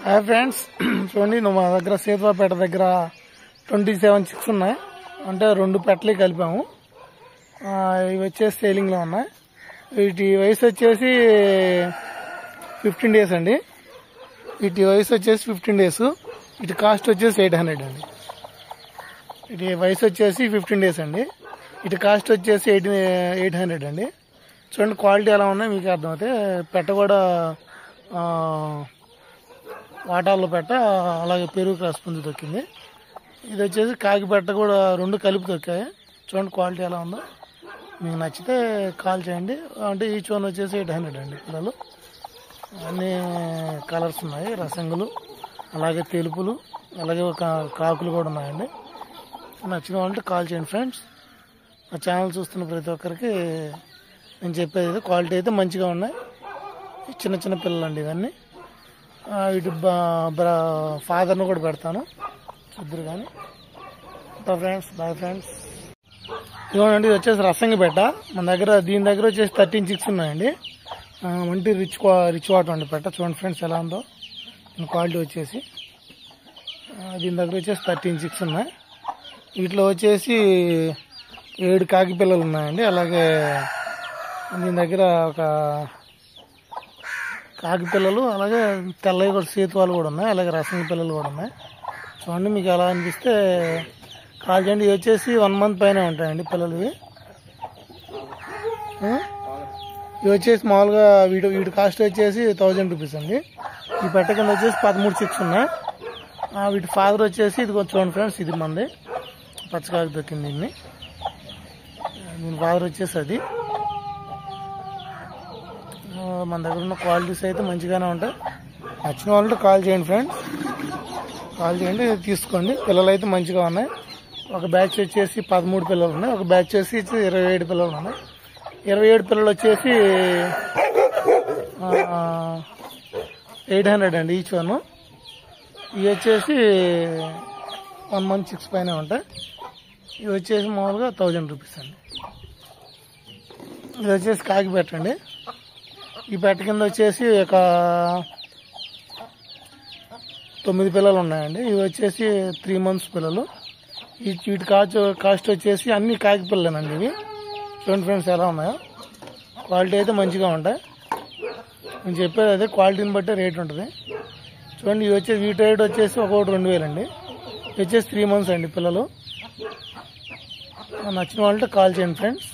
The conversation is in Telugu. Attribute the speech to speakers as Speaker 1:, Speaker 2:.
Speaker 1: హాయ్ ఫ్రెండ్స్, చూడండి మా దగ్గర సేతువాపేట దగ్గర 27 చిక్స్ ఉన్నాయి. అంటే 2 పెట్టలు కలిపాము. ఇవి వచ్చేసి సేలింగ్లో ఉన్నాయి. వీటి వయసు వచ్చేసి 15 డేస్ అండి. వీటి వయసు వచ్చేసి 15 డేస్. వీటి కాస్ట్ వచ్చేసి 800 అండి. వీటి వయసు వచ్చేసి 15 డేస్ అండి. వీటి కాస్ట్ వచ్చేసి 800 అండి. చూడండి క్వాలిటీ ఎలా ఉన్నాయి మీకు అర్థమైతే. పెట్ట కూడా వాటాల్లో పెట్ట, అలాగే పెరుగు క్రాస్ పుంజు తొక్కింది. ఇది వచ్చేసి కాకి పెట్ట కూడా 2 కలిపి తొక్కాయి. చూడండి క్వాలిటీ ఎలా ఉందో. మీకు నచ్చితే కాల్ చేయండి. అంటే ఈచ్ వన్ వచ్చేసి 800 అండి. పిల్లలు అన్ని కలర్స్ ఉన్నాయి, రసంగులు, అలాగే తెలుపులు, అలాగే కాకులు కూడా ఉన్నాయండి. నచ్చిన వాళ్ళంటే కాల్ చేయండి ఫ్రెండ్స్. మా ఛానల్ చూస్తున్న ప్రతి ఒక్కరికి నేను చెప్పేది క్వాలిటీ అయితే మంచిగా ఉన్నాయి. చిన్న చిన్న పిల్లలు అండి ఇవన్నీ. వీటి ఫాదర్ను కూడా పెడతాను, చూద్దరు కానీ. Friends boyfriends. ఇదిగోండి, ఇది వచ్చేసి రసంగి పెట్ట. మన దగ్గర దీని దగ్గర వచ్చేసి 13 చిక్స్ ఉన్నాయండి. వంటి రిచ్ వాటర్ అండి పెట్ట. చూడండి ఫ్రెండ్స్ ఎలా ఉందో క్వాలిటీ వచ్చేసి. దీని దగ్గర వచ్చేసి 13 చిక్స్ ఉన్నాయి. వీటిలో వచ్చేసి 7 కాకి పిల్లలు ఉన్నాయండి. అలాగే దీని దగ్గర ఒక కాకి పిల్లలు, అలాగే తెల్లవి కూడా సేతువాలు కూడా ఉన్నాయి, అలాగే రసంగి పిల్లలు కూడా ఉన్నాయి. చూడండి మీకు ఎలా అనిపిస్తే కాల్ చేయండి. ఇవి వచ్చేసి 1 మంత్ పైన ఉంటాయండి పిల్లలు. ఇవి వచ్చేసి మామూలుగా వీటి కాస్ట్ వచ్చేసి 1000 రూపీస్ అండి. ఈ పెట్ట కింద వచ్చేసి 13 చిక్స్ ఉన్నాయి. వీటి ఫాదర్ వచ్చేసి ఇది కొంచెం చూడండి ఫ్రెండ్స్, ఇది మంది పచ్చకాకి దొక్కింది. దీని ఫాదర్ వచ్చేసి అది. మన దగ్గర ఉన్న క్వాలిటీస్ అయితే మంచిగానే ఉంటాయి. నచ్చిన వాళ్ళతో కాల్ చేయండి ఫ్రెండ్స్. కాల్ చేయండి, తీసుకోండి. పిల్లలు అయితే మంచిగా ఉన్నాయి. ఒక బ్యాచ్ వచ్చేసి 13 పిల్లలు ఉన్నాయి. ఒక బ్యాచ్ వచ్చేసి 27 పిల్లలు ఉన్నాయి. 27 పిల్లలు వచ్చేసి 800 అండి ఈచ్ వన్. ఇవి వచ్చేసి 1 మంత్ 6 పైన ఉంటాయి. ఇవి వచ్చేసి మామూలుగా 1000 రూపీస్ అండి. ఇది వచ్చేసి కాకి పెట్టండి. ఈ పెట్ట కింద వచ్చేసి ఒక 9 పిల్లలు ఉన్నాయండి. ఇవి వచ్చేసి 3 మంత్స్ పిల్లలు. వీటి కాస్ట్ వచ్చేసి అన్ని కాకి పిల్లలేనండి ఇవి. చూడండి ఫ్రెండ్స్ ఎలా ఉన్నాయో. క్వాలిటీ అయితే మంచిగా ఉంటాయి. నేను చెప్పేది అదే, క్వాలిటీని బట్టి రేట్ ఉంటుంది. చూడండి ఇవి వచ్చేసి వీటి రేట్ వచ్చేసి ఒక్కొక్కటి 2000 అండి. ఇవి వచ్చేసి 3 మంత్స్ అండి పిల్లలు. నచ్చిన వాళ్ళతో కాల్ చేయండి ఫ్రెండ్స్.